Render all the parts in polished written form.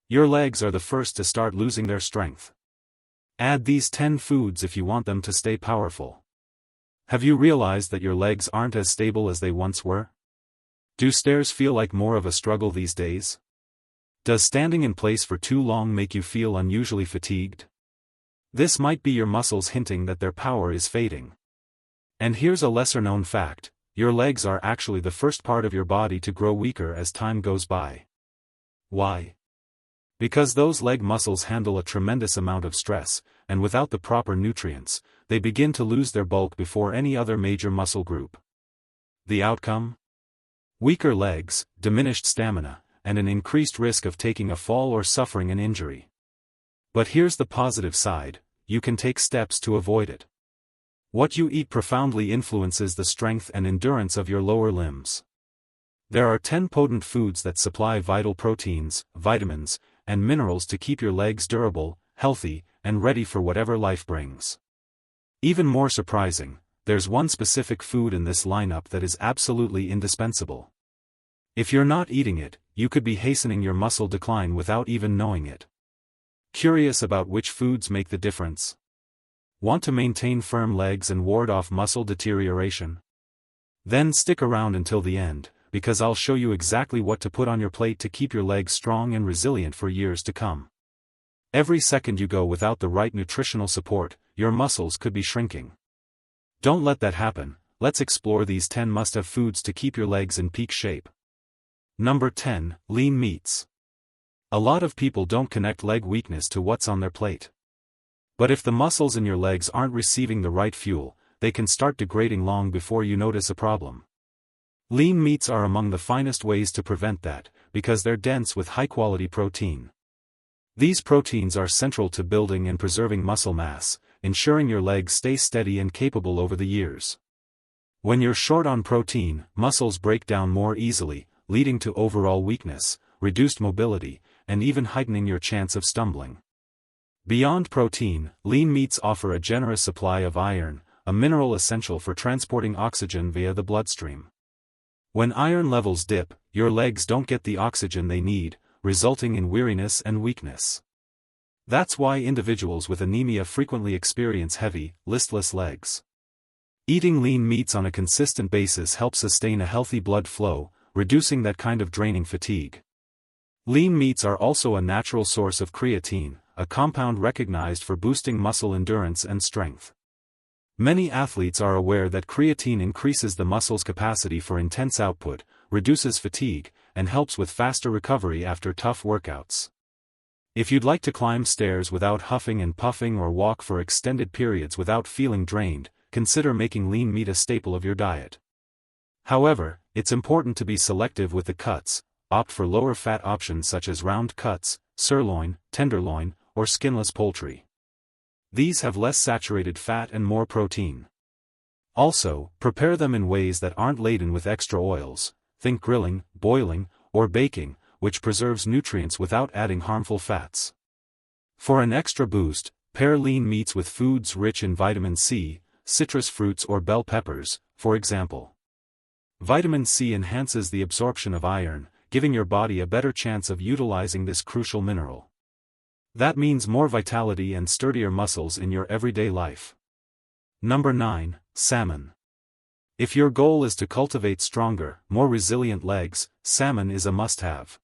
Your legs are the first to start losing their strength. Add these 10 foods if you want them to stay powerful. Have you realized that your legs aren't as stable as they once were? Do stairs feel like more of a struggle these days? Does standing in place for too long make you feel unusually fatigued? This might be your muscles hinting that their power is fading. And here's a lesser-known fact: your legs are actually the first part of your body to grow weaker as time goes by. Why? Because those leg muscles handle a tremendous amount of stress, and without the proper nutrients, they begin to lose their bulk before any other major muscle group. The outcome? Weaker legs, diminished stamina, and an increased risk of taking a fall or suffering an injury. But here's the positive side: you can take steps to avoid it. What you eat profoundly influences the strength and endurance of your lower limbs. There are 10 potent foods that supply vital proteins, vitamins, and minerals to keep your legs durable, healthy, and ready for whatever life brings. Even more surprising, there's one specific food in this lineup that is absolutely indispensable. If you're not eating it, you could be hastening your muscle decline without even knowing it. Curious about which foods make the difference? Want to maintain firm legs and ward off muscle deterioration? Then stick around until the end, because I'll show you exactly what to put on your plate to keep your legs strong and resilient for years to come. Every second you go without the right nutritional support, your muscles could be shrinking. Don't let that happen. Let's explore these 10 must-have foods to keep your legs in peak shape. Number 10, lean meats. A lot of people don't connect leg weakness to what's on their plate. But if the muscles in your legs aren't receiving the right fuel, they can start degrading long before you notice a problem. Lean meats are among the finest ways to prevent that, because they're dense with high-quality protein. These proteins are central to building and preserving muscle mass, ensuring your legs stay steady and capable over the years. When you're short on protein, muscles break down more easily, leading to overall weakness, reduced mobility, and even heightening your chance of stumbling. Beyond protein, lean meats offer a generous supply of iron, a mineral essential for transporting oxygen via the bloodstream. When iron levels dip, your legs don't get the oxygen they need, resulting in weariness and weakness. That's why individuals with anemia frequently experience heavy, listless legs. Eating lean meats on a consistent basis helps sustain a healthy blood flow, reducing that kind of draining fatigue. Lean meats are also a natural source of creatine, a compound recognized for boosting muscle endurance and strength. Many athletes are aware that creatine increases the muscle's capacity for intense output, reduces fatigue, and helps with faster recovery after tough workouts. If you'd like to climb stairs without huffing and puffing or walk for extended periods without feeling drained, consider making lean meat a staple of your diet. However, it's important to be selective with the cuts. Opt for lower-fat options such as round cuts, sirloin, tenderloin, or skinless poultry. These have less saturated fat and more protein. Also, prepare them in ways that aren't laden with extra oils. Think grilling, boiling, or baking, which preserves nutrients without adding harmful fats. For an extra boost, pair lean meats with foods rich in vitamin C, citrus fruits or bell peppers, for example. Vitamin C enhances the absorption of iron, giving your body a better chance of utilizing this crucial mineral. That means more vitality and sturdier muscles in your everyday life. Number 9, salmon. If your goal is to cultivate stronger, more resilient legs, salmon is a must-have.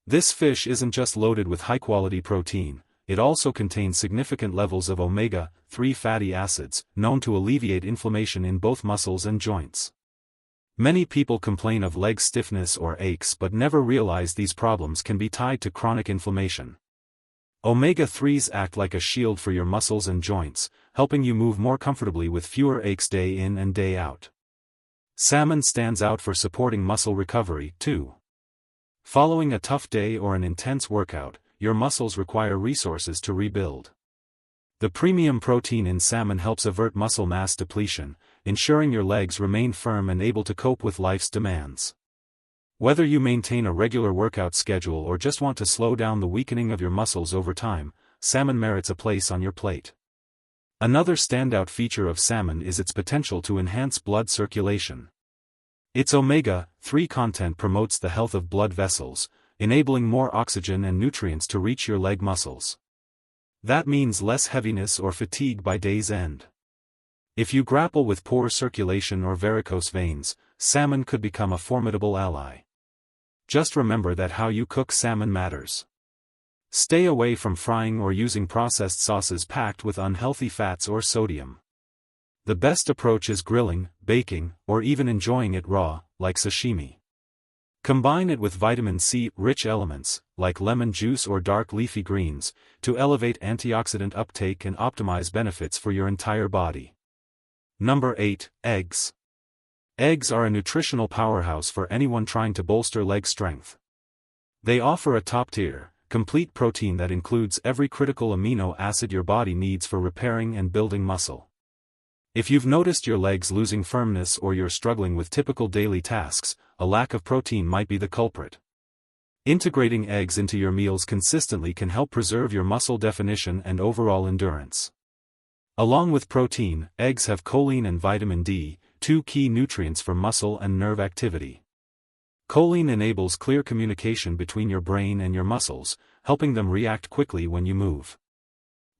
This fish isn't just loaded with high-quality protein, it also contains significant levels of omega-3 fatty acids, known to alleviate inflammation in both muscles and joints. Many people complain of leg stiffness or aches but never realize these problems can be tied to chronic inflammation. Omega-3s act like a shield for your muscles and joints, helping you move more comfortably with fewer aches day in and day out. Salmon stands out for supporting muscle recovery, too. Following a tough day or an intense workout, your muscles require resources to rebuild. The premium protein in salmon helps avert muscle mass depletion, ensuring your legs remain firm and able to cope with life's demands. Whether you maintain a regular workout schedule or just want to slow down the weakening of your muscles over time, salmon merits a place on your plate. Another standout feature of salmon is its potential to enhance blood circulation. Its omega-3 content promotes the health of blood vessels, enabling more oxygen and nutrients to reach your leg muscles. That means less heaviness or fatigue by day's end. If you grapple with poor circulation or varicose veins, salmon could become a formidable ally. Just remember that how you cook salmon matters. Stay away from frying or using processed sauces packed with unhealthy fats or sodium. The best approach is grilling, baking, or even enjoying it raw, like sashimi. Combine it with vitamin C-rich elements, like lemon juice or dark leafy greens, to elevate antioxidant uptake and optimize benefits for your entire body. Number 8. Eggs. Eggs are a nutritional powerhouse for anyone trying to bolster leg strength. They offer a top-tier, complete protein that includes every critical amino acid your body needs for repairing and building muscle. If you've noticed your legs losing firmness or you're struggling with typical daily tasks, a lack of protein might be the culprit. Integrating eggs into your meals consistently can help preserve your muscle definition and overall endurance. Along with protein, eggs have choline and vitamin D, two key nutrients for muscle and nerve activity. Choline enables clear communication between your brain and your muscles, helping them react quickly when you move.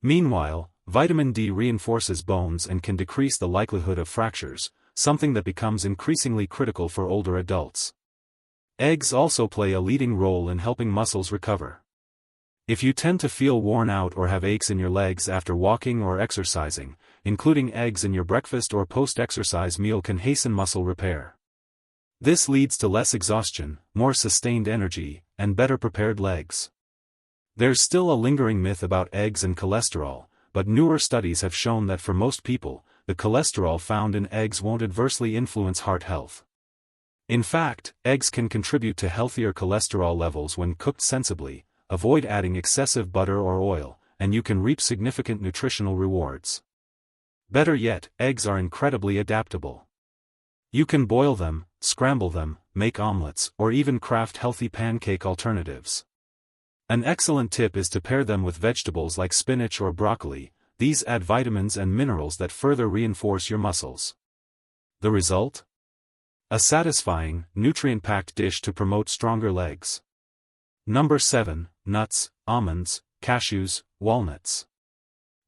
Meanwhile, vitamin D reinforces bones and can decrease the likelihood of fractures, something that becomes increasingly critical for older adults. Eggs also play a leading role in helping muscles recover. If you tend to feel worn out or have aches in your legs after walking or exercising, including eggs in your breakfast or post-exercise meal can hasten muscle repair. This leads to less exhaustion, more sustained energy, and better prepared legs. There's still a lingering myth about eggs and cholesterol, but newer studies have shown that for most people, the cholesterol found in eggs won't adversely influence heart health. In fact, eggs can contribute to healthier cholesterol levels when cooked sensibly. Avoid adding excessive butter or oil, and you can reap significant nutritional rewards. Better yet, eggs are incredibly adaptable. You can boil them, scramble them, make omelets, or even craft healthy pancake alternatives. An excellent tip is to pair them with vegetables like spinach or broccoli. These add vitamins and minerals that further reinforce your muscles. The result? A satisfying, nutrient-packed dish to promote stronger legs. Number 7. Nuts, almonds, cashews, walnuts.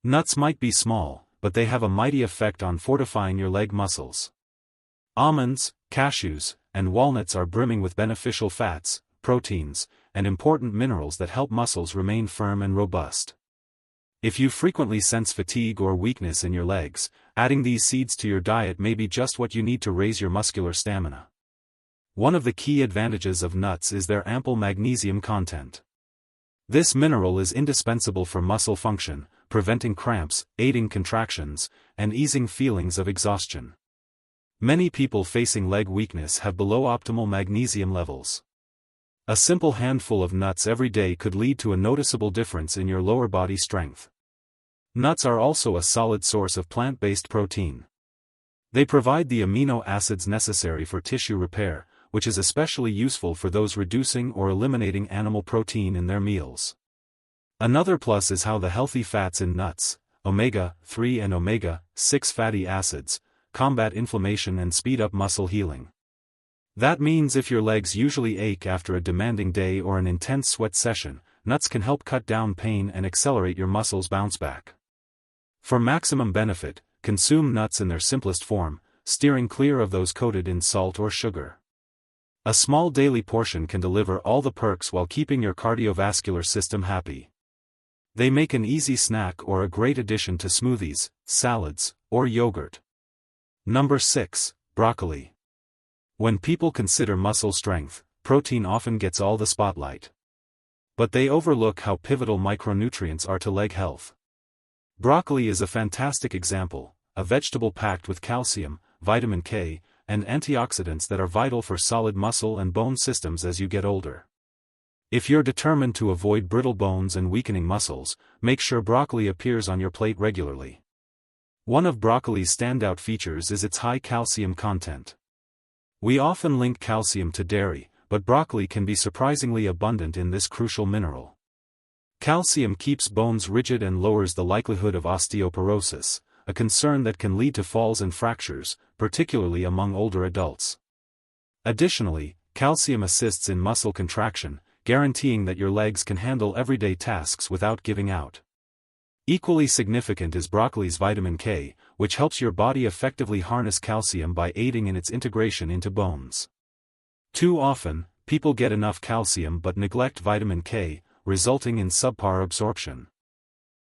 Nuts might be small, but they have a mighty effect on fortifying your leg muscles. Almonds, cashews, and walnuts are brimming with beneficial fats, proteins, and important minerals that help muscles remain firm and robust. If you frequently sense fatigue or weakness in your legs, adding these seeds to your diet may be just what you need to raise your muscular stamina. One of the key advantages of nuts is their ample magnesium content. This mineral is indispensable for muscle function, preventing cramps, aiding contractions, and easing feelings of exhaustion. Many people facing leg weakness have below optimal magnesium levels. A simple handful of nuts every day could lead to a noticeable difference in your lower body strength. Nuts are also a solid source of plant-based protein. They provide the amino acids necessary for tissue repair, which is especially useful for those reducing or eliminating animal protein in their meals. Another plus is how the healthy fats in nuts, omega-3 and omega-6 fatty acids, combat inflammation and speed up muscle healing. That means if your legs usually ache after a demanding day or an intense sweat session, nuts can help cut down pain and accelerate your muscles' bounce back. For maximum benefit, consume nuts in their simplest form, steering clear of those coated in salt or sugar. A small daily portion can deliver all the perks while keeping your cardiovascular system happy. They make an easy snack or a great addition to smoothies, salads, or yogurt. Number 6. Broccoli. When people consider muscle strength, protein often gets all the spotlight. But they overlook how pivotal micronutrients are to leg health. Broccoli is a fantastic example, a vegetable packed with calcium, vitamin K, and antioxidants that are vital for solid muscle and bone systems as you get older. If you're determined to avoid brittle bones and weakening muscles, make sure broccoli appears on your plate regularly. One of broccoli's standout features is its high calcium content. We often link calcium to dairy, but broccoli can be surprisingly abundant in this crucial mineral. Calcium keeps bones rigid and lowers the likelihood of osteoporosis, a concern that can lead to falls and fractures, particularly among older adults. Additionally, calcium assists in muscle contraction, guaranteeing that your legs can handle everyday tasks without giving out. Equally significant is broccoli's vitamin K, which helps your body effectively harness calcium by aiding in its integration into bones. Too often, people get enough calcium but neglect vitamin K, resulting in subpar absorption.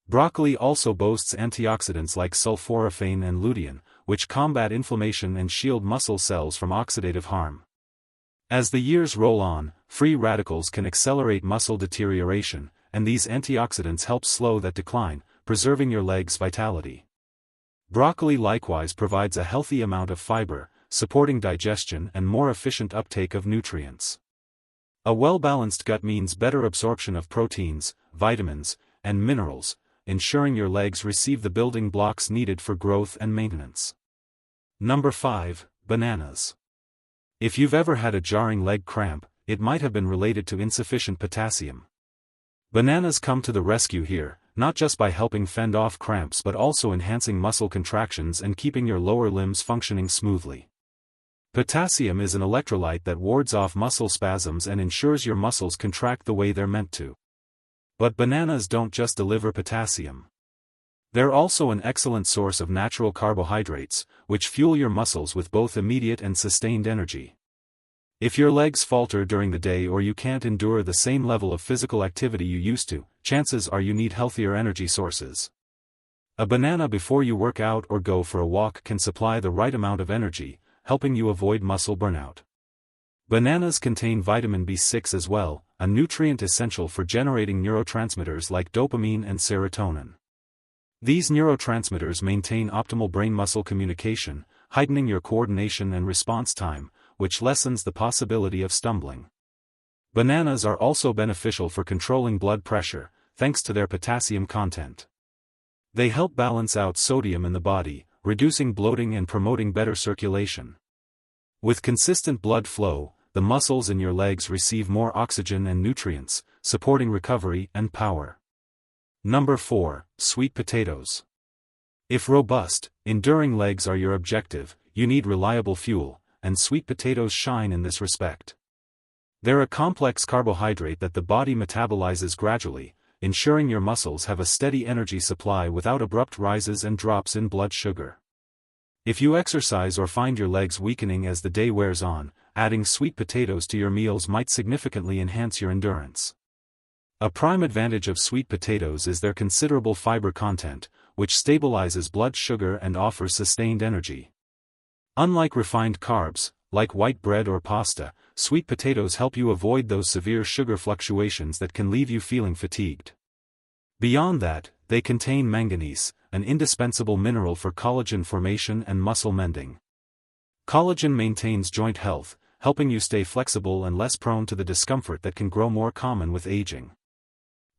Broccoli also boasts antioxidants like sulforaphane and lutein, which combat inflammation and shield muscle cells from oxidative harm. As the years roll on, free radicals can accelerate muscle deterioration, and these antioxidants help slow that decline, preserving your legs' vitality. Broccoli likewise provides a healthy amount of fiber, supporting digestion and more efficient uptake of nutrients. A well-balanced gut means better absorption of proteins, vitamins, and minerals, ensuring your legs receive the building blocks needed for growth and maintenance. Number 5. Bananas. If you've ever had a jarring leg cramp, it might have been related to insufficient potassium. Bananas come to the rescue here, not just by helping fend off cramps but also enhancing muscle contractions and keeping your lower limbs functioning smoothly. Potassium is an electrolyte that wards off muscle spasms and ensures your muscles contract the way they're meant to. But bananas don't just deliver potassium. They're also an excellent source of natural carbohydrates, which fuel your muscles with both immediate and sustained energy. If your legs falter during the day or you can't endure the same level of physical activity you used to, chances are you need healthier energy sources. A banana before you work out or go for a walk can supply the right amount of energy, helping you avoid muscle burnout. Bananas contain vitamin B6 as well, a nutrient essential for generating neurotransmitters like dopamine and serotonin. These neurotransmitters maintain optimal brain-muscle communication, heightening your coordination and response time, which lessens the possibility of stumbling. Bananas are also beneficial for controlling blood pressure, thanks to their potassium content. They help balance out sodium in the body, reducing bloating and promoting better circulation. With consistent blood flow, the muscles in your legs receive more oxygen and nutrients, supporting recovery and power. Number 4. Sweet potatoes. If robust, enduring legs are your objective, you need reliable fuel, and sweet potatoes shine in this respect. They're a complex carbohydrate that the body metabolizes gradually, ensuring your muscles have a steady energy supply without abrupt rises and drops in blood sugar. If you exercise or find your legs weakening as the day wears on, adding sweet potatoes to your meals might significantly enhance your endurance. A prime advantage of sweet potatoes is their considerable fiber content, which stabilizes blood sugar and offers sustained energy. Unlike refined carbs, like white bread or pasta, sweet potatoes help you avoid those severe sugar fluctuations that can leave you feeling fatigued. Beyond that, they contain manganese, an indispensable mineral for collagen formation and muscle mending. Collagen maintains joint health, helping you stay flexible and less prone to the discomfort that can grow more common with aging.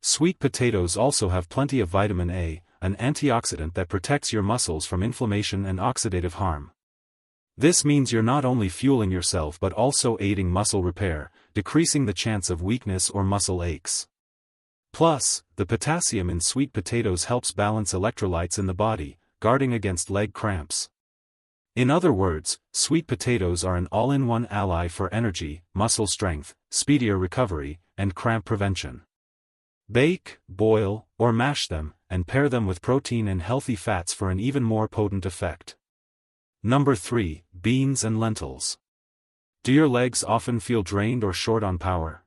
Sweet potatoes also have plenty of vitamin A, an antioxidant that protects your muscles from inflammation and oxidative harm. This means you're not only fueling yourself but also aiding muscle repair, decreasing the chance of weakness or muscle aches. Plus, the potassium in sweet potatoes helps balance electrolytes in the body, guarding against leg cramps. In other words, sweet potatoes are an all-in-one ally for energy, muscle strength, speedier recovery, and cramp prevention. Bake, boil, or mash them, and pair them with protein and healthy fats for an even more potent effect. Number 3. Beans and lentils. Do your legs often feel drained or short on power?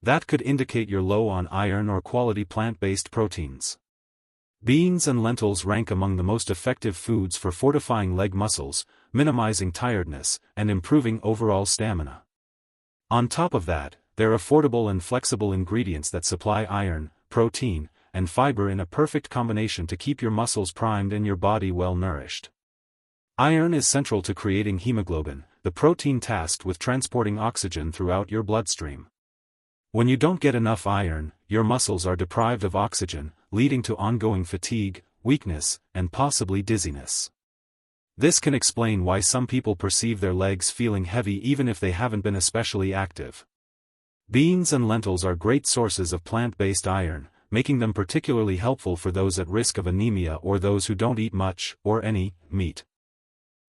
That could indicate you're low on iron or quality plant-based proteins. Beans and lentils rank among the most effective foods for fortifying leg muscles, minimizing tiredness, and improving overall stamina. On top of that, they're affordable and flexible ingredients that supply iron, protein, and fiber in a perfect combination to keep your muscles primed and your body well nourished. Iron is central to creating hemoglobin, the protein tasked with transporting oxygen throughout your bloodstream. When you don't get enough iron, your muscles are deprived of oxygen, leading to ongoing fatigue, weakness, and possibly dizziness. This can explain why some people perceive their legs feeling heavy even if they haven't been especially active. Beans and lentils are great sources of plant-based iron, making them particularly helpful for those at risk of anemia or those who don't eat much, or any, meat.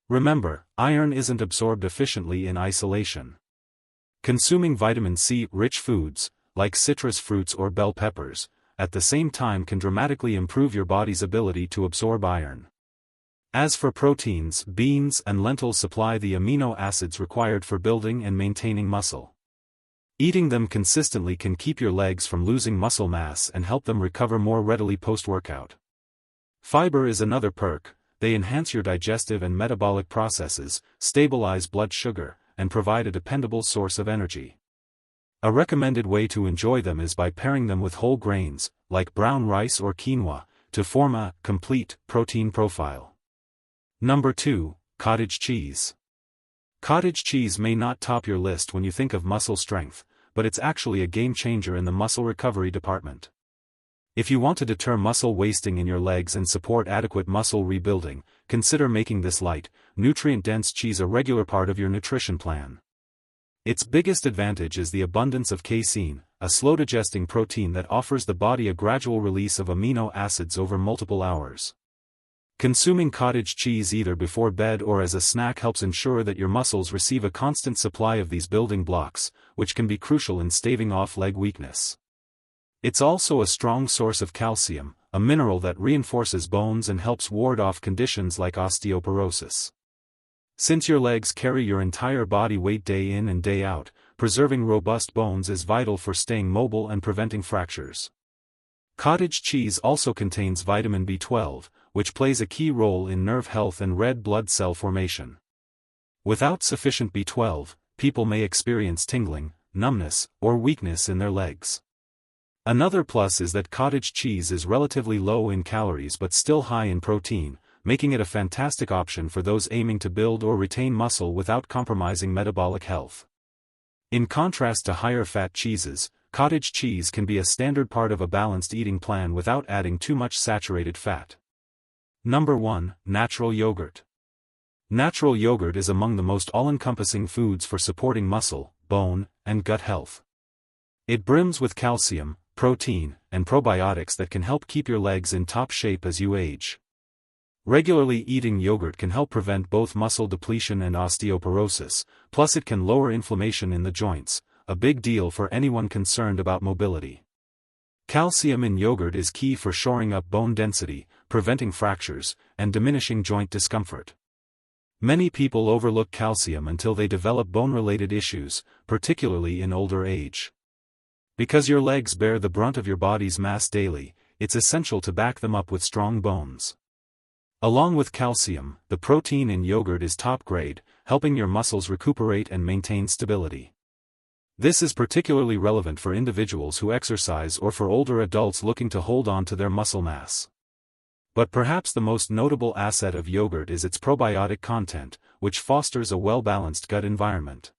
Remember, iron isn't absorbed efficiently in isolation. Consuming vitamin C-rich foods, like citrus fruits or bell peppers, at the same time can dramatically improve your body's ability to absorb iron. As for proteins, beans and lentils supply the amino acids required for building and maintaining muscle. Eating them consistently can keep your legs from losing muscle mass and help them recover more readily post-workout. Fiber is another perk. They enhance your digestive and metabolic processes, stabilize blood sugar, and provide a dependable source of energy. A recommended way to enjoy them is by pairing them with whole grains, like brown rice or quinoa, to form a complete protein profile. Number 2, cottage cheese. Cottage cheese may not top your list when you think of muscle strength, but it's actually a game changer in the muscle recovery department. If you want to deter muscle wasting in your legs and support adequate muscle rebuilding, consider making this light, nutrient-dense cheese a regular part of your nutrition plan. Its biggest advantage is the abundance of casein, a slow-digesting protein that offers the body a gradual release of amino acids over multiple hours. Consuming cottage cheese either before bed or as a snack helps ensure that your muscles receive a constant supply of these building blocks, which can be crucial in staving off leg weakness. It's also a strong source of calcium, a mineral that reinforces bones and helps ward off conditions like osteoporosis. Since your legs carry your entire body weight day in and day out, preserving robust bones is vital for staying mobile and preventing fractures. Cottage cheese also contains vitamin B12, which plays a key role in nerve health and red blood cell formation. Without sufficient B12, people may experience tingling, numbness, or weakness in their legs. Another plus is that cottage cheese is relatively low in calories but still high in protein, making it a fantastic option for those aiming to build or retain muscle without compromising metabolic health. In contrast to higher-fat cheeses, cottage cheese can be a standard part of a balanced eating plan without adding too much saturated fat. Number 1, natural yogurt. Natural yogurt is among the most all-encompassing foods for supporting muscle, bone, and gut health. It brims with calcium, protein, and probiotics that can help keep your legs in top shape as you age. Regularly eating yogurt can help prevent both muscle depletion and osteoporosis, plus it can lower inflammation in the joints, a big deal for anyone concerned about mobility. Calcium in yogurt is key for shoring up bone density, preventing fractures, and diminishing joint discomfort. Many people overlook calcium until they develop bone-related issues, particularly in older age. Because your legs bear the brunt of your body's mass daily, it's essential to back them up with strong bones. Along with calcium, the protein in yogurt is top grade, helping your muscles recuperate and maintain stability. This is particularly relevant for individuals who exercise or for older adults looking to hold on to their muscle mass. But perhaps the most notable asset of yogurt is its probiotic content, which fosters a well-balanced gut environment.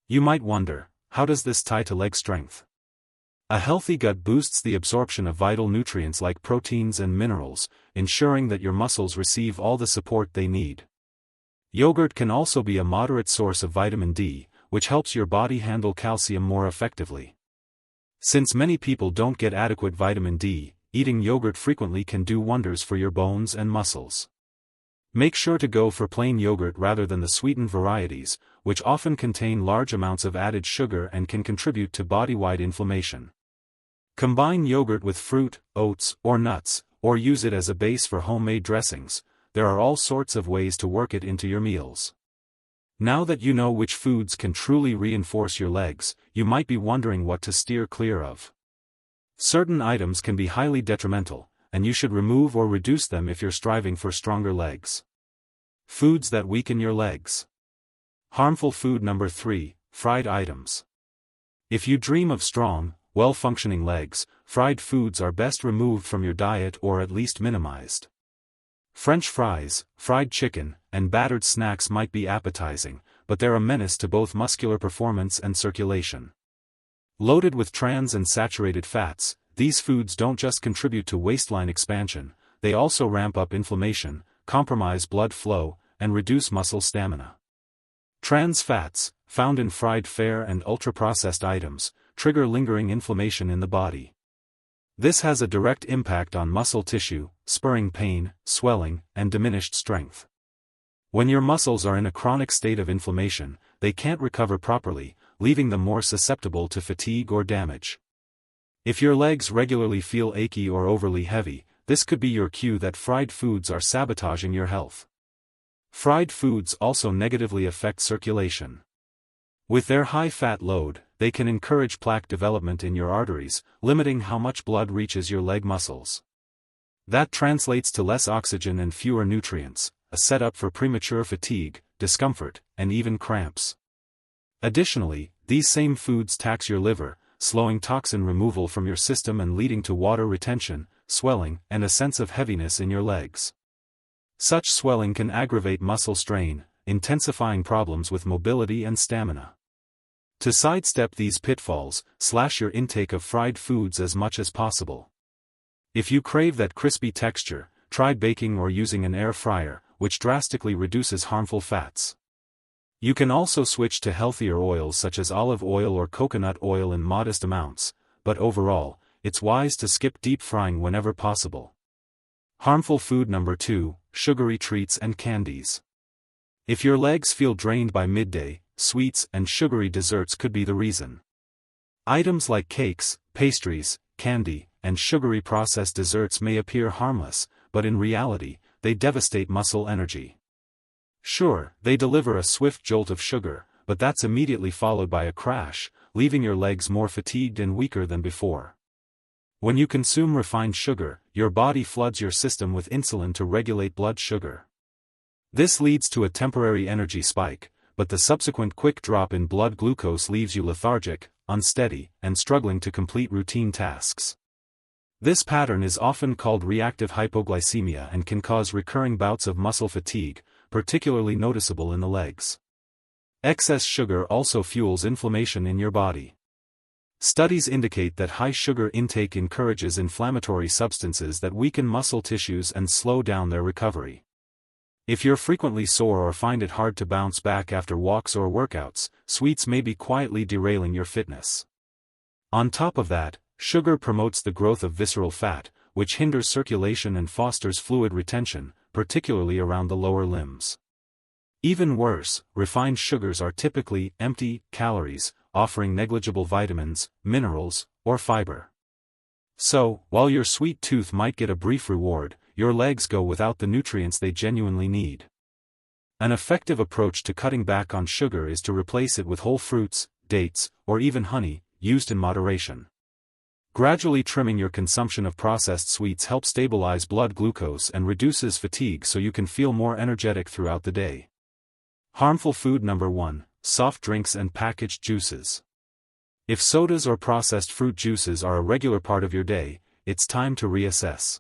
You might wonder, how does this tie to leg strength? A healthy gut boosts the absorption of vital nutrients like proteins and minerals, ensuring that your muscles receive all the support they need. Yogurt can also be a moderate source of vitamin D, which helps your body handle calcium more effectively. Since many people don't get adequate vitamin D, eating yogurt frequently can do wonders for your bones and muscles. Make sure to go for plain yogurt rather than the sweetened varieties, which often contain large amounts of added sugar and can contribute to body-wide inflammation. Combine yogurt with fruit, oats, or nuts, or use it as a base for homemade dressings. There are all sorts of ways to work it into your meals. Now that you know which foods can truly reinforce your legs, you might be wondering what to steer clear of. Certain items can be highly detrimental, and you should remove or reduce them if you're striving for stronger legs. Foods that weaken your legs. Harmful food number 3, fried items. If you dream of strong, well-functioning legs, fried foods are best removed from your diet or at least minimized. French fries, fried chicken, and battered snacks might be appetizing, but they're a menace to both muscular performance and circulation. Loaded with trans and saturated fats, these foods don't just contribute to waistline expansion, they also ramp up inflammation, compromise blood flow, and reduce muscle stamina. Trans fats, found in fried fare and ultra-processed items, trigger lingering inflammation in the body. This has a direct impact on muscle tissue, spurring pain, swelling, and diminished strength. When your muscles are in a chronic state of inflammation, they can't recover properly, leaving them more susceptible to fatigue or damage. If your legs regularly feel achy or overly heavy, this could be your cue that fried foods are sabotaging your health. Fried foods also negatively affect circulation. With their high fat load, they can encourage plaque development in your arteries, limiting how much blood reaches your leg muscles. That translates to less oxygen and fewer nutrients, a setup for premature fatigue, discomfort, and even cramps. Additionally, these same foods tax your liver, slowing toxin removal from your system and leading to water retention, swelling, and a sense of heaviness in your legs. Such swelling can aggravate muscle strain, intensifying problems with mobility and stamina. To sidestep these pitfalls, slash your intake of fried foods as much as possible. If you crave that crispy texture, try baking or using an air fryer, which drastically reduces harmful fats. You can also switch to healthier oils such as olive oil or coconut oil in modest amounts, but overall, it's wise to skip deep frying whenever possible. Harmful food number 2, sugary treats and candies. If your legs feel drained by midday, sweets and sugary desserts could be the reason. Items like cakes, pastries, candy, and sugary processed desserts may appear harmless, but in reality, they devastate muscle energy. Sure, they deliver a swift jolt of sugar, but that's immediately followed by a crash, leaving your legs more fatigued and weaker than before. When you consume refined sugar, your body floods your system with insulin to regulate blood sugar. This leads to a temporary energy spike, but the subsequent quick drop in blood glucose leaves you lethargic, unsteady, and struggling to complete routine tasks. This pattern is often called reactive hypoglycemia and can cause recurring bouts of muscle fatigue, particularly noticeable in the legs. Excess sugar also fuels inflammation in your body. Studies indicate that high sugar intake encourages inflammatory substances that weaken muscle tissues and slow down their recovery. If you're frequently sore or find it hard to bounce back after walks or workouts, sweets may be quietly derailing your fitness. On top of that, sugar promotes the growth of visceral fat, which hinders circulation and fosters fluid retention, particularly around the lower limbs. Even worse, refined sugars are typically empty calories, offering negligible vitamins, minerals, or fiber. So, while your sweet tooth might get a brief reward, your legs go without the nutrients they genuinely need. An effective approach to cutting back on sugar is to replace it with whole fruits, dates, or even honey, used in moderation. Gradually trimming your consumption of processed sweets helps stabilize blood glucose and reduces fatigue so you can feel more energetic throughout the day. Harmful food number 1, soft drinks and packaged juices. If sodas or processed fruit juices are a regular part of your day, it's time to reassess.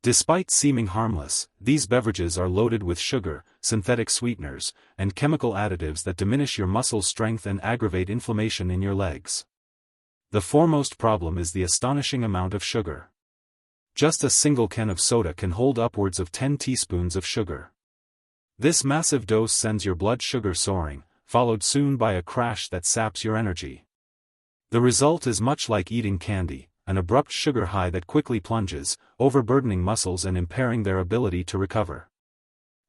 Despite seeming harmless, these beverages are loaded with sugar, synthetic sweeteners, and chemical additives that diminish your muscle strength and aggravate inflammation in your legs. The foremost problem is the astonishing amount of sugar. Just a single can of soda can hold upwards of 10 teaspoons of sugar. This massive dose sends your blood sugar soaring, followed soon by a crash that saps your energy. The result is much like eating candy, an abrupt sugar high that quickly plunges, overburdening muscles and impairing their ability to recover.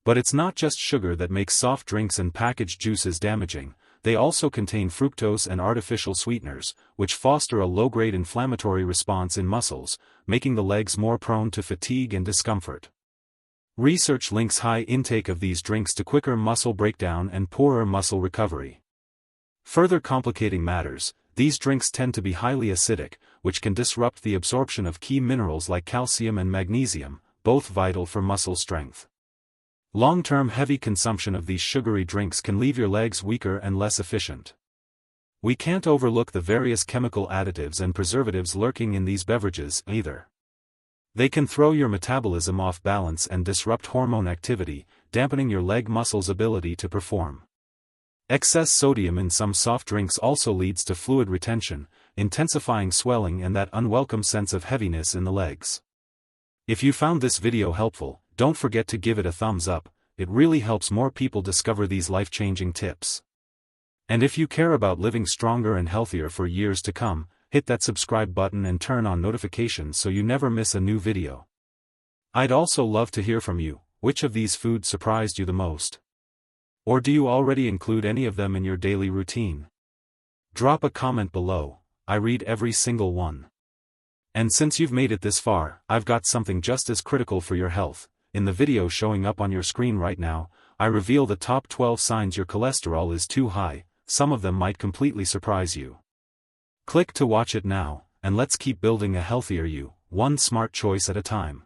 But it's not just sugar that makes soft drinks and packaged juices damaging, they also contain fructose and artificial sweeteners, which foster a low-grade inflammatory response in muscles, making the legs more prone to fatigue and discomfort. Research links high intake of these drinks to quicker muscle breakdown and poorer muscle recovery. Further complicating matters, these drinks tend to be highly acidic, which can disrupt the absorption of key minerals like calcium and magnesium, both vital for muscle strength. Long-term heavy consumption of these sugary drinks can leave your legs weaker and less efficient. We can't overlook the various chemical additives and preservatives lurking in these beverages, either. They can throw your metabolism off balance and disrupt hormone activity, dampening your leg muscles' ability to perform. Excess sodium in some soft drinks also leads to fluid retention, intensifying swelling and that unwelcome sense of heaviness in the legs. If you found this video helpful, don't forget to give it a thumbs up, it really helps more people discover these life-changing tips. And if you care about living stronger and healthier for years to come, hit that subscribe button and turn on notifications so you never miss a new video. I'd also love to hear from you, which of these foods surprised you the most? Or do you already include any of them in your daily routine? Drop a comment below, I read every single one. And since you've made it this far, I've got something just as critical for your health. In the video showing up on your screen right now, I reveal the top 12 signs your cholesterol is too high. Some of them might completely surprise you. Click to watch it now, and let's keep building a healthier you, one smart choice at a time.